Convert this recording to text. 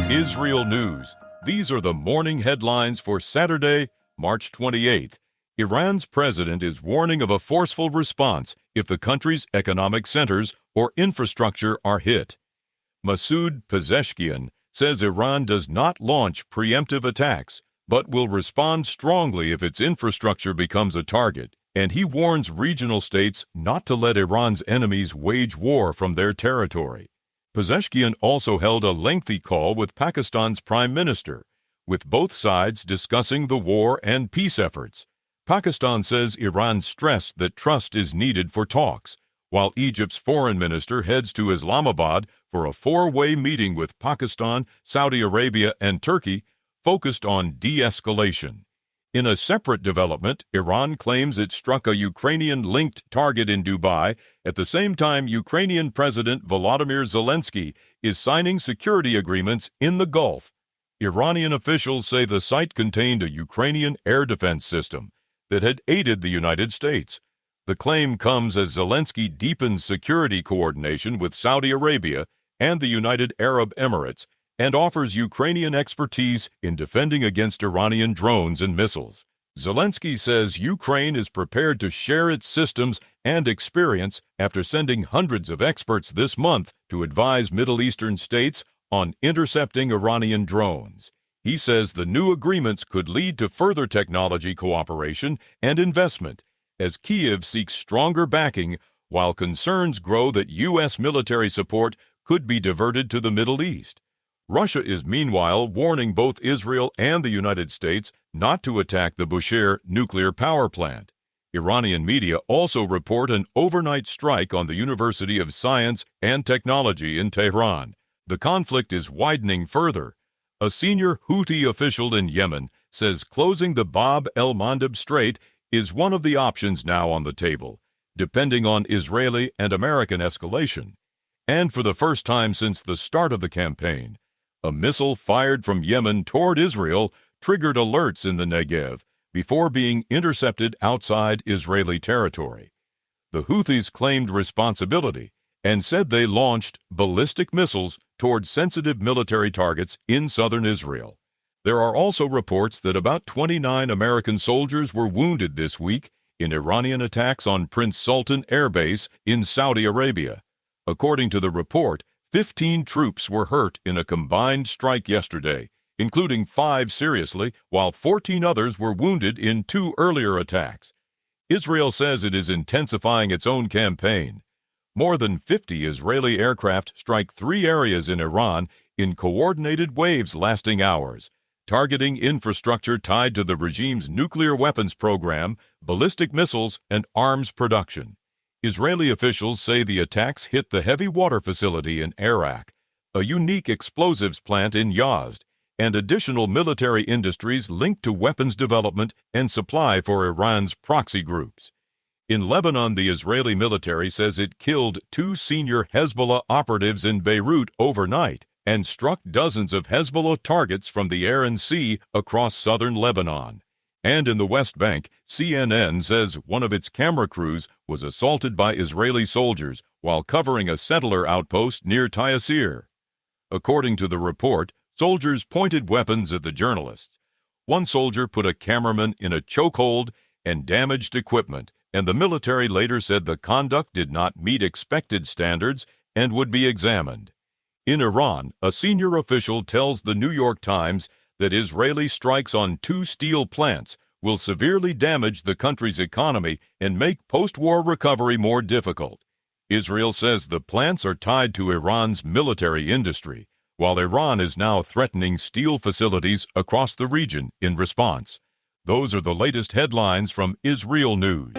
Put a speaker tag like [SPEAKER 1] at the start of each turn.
[SPEAKER 1] IsReal News. These are the morning headlines for Saturday, March 28th. Iran's president is warning of a forceful response if the country's economic centers or infrastructure are hit. Masoud Pezeshkian says Iran does not launch preemptive attacks, but will respond strongly if its infrastructure becomes a target, and he warns regional states not to let Iran's enemies wage war from their territory. Pezeshkian also held a lengthy call with Pakistan's prime minister, with both sides discussing the war and peace efforts. Pakistan says Iran stressed that trust is needed for talks, while Egypt's foreign minister heads to Islamabad for a four-way meeting with Pakistan, Saudi Arabia, and Turkey focused on de-escalation. In a separate development, Iran claims it struck a Ukrainian-linked target in Dubai at the same time Ukrainian President Volodymyr Zelensky is signing security agreements in the Gulf. Iranian officials say the site contained a Ukrainian air defense system that had aided the United States. The claim comes as Zelensky deepens security coordination with Saudi Arabia and the United Arab Emirates and offers Ukrainian expertise in defending against Iranian drones and missiles. Zelensky says Ukraine is prepared to share its systems and experience after sending hundreds of experts this month to advise Middle Eastern states on intercepting Iranian drones. He says the new agreements could lead to further technology cooperation and investment as Kyiv seeks stronger backing, while concerns grow that U.S. military support could be diverted to the Middle East. Russia is meanwhile warning both Israel and the United States not to attack the Bushehr nuclear power plant. Iranian media also report an overnight strike on the University of Science and Technology in Tehran. The conflict is widening further. A senior Houthi official in Yemen says closing the Bab el-Mandeb Strait is one of the options now on the table, depending on Israeli and American escalation. And for the first time since the start of the campaign, a missile fired from Yemen toward Israel triggered alerts in the Negev before being intercepted outside Israeli territory. The Houthis claimed responsibility and said they launched ballistic missiles toward sensitive military targets in southern Israel. There are also reports that about 29 American soldiers were wounded this week in Iranian attacks on Prince Sultan Air Base in Saudi Arabia. According to the report, 15 troops were hurt in a combined strike yesterday, including 5 seriously, while 14 others were wounded in 2 earlier attacks. Israel says it is intensifying its own campaign. More than 50 Israeli aircraft strike 3 areas in Iran in coordinated waves lasting hours, targeting infrastructure tied to the regime's nuclear weapons program, ballistic missiles, and arms production. Israeli officials say the attacks hit the heavy water facility in Arak, a unique explosives plant in Yazd, and additional military industries linked to weapons development and supply for Iran's proxy groups. In Lebanon, the Israeli military says it killed 2 senior Hezbollah operatives in Beirut overnight and struck dozens of Hezbollah targets from the air and sea across southern Lebanon. And in the West Bank, CNN says one of its camera crews was assaulted by Israeli soldiers while covering a settler outpost near Taysir. According to the report, soldiers pointed weapons at the journalists. One soldier put a cameraman in a chokehold and damaged equipment, and the military later said the conduct did not meet expected standards and would be examined. In Iran, a senior official tells the New York Times that Israeli strikes on 2 steel plants will severely damage the country's economy and make post-war recovery more difficult. Israel says the plants are tied to Iran's military industry, while Iran is now threatening steel facilities across the region in response. Those are the latest headlines from IsReal News.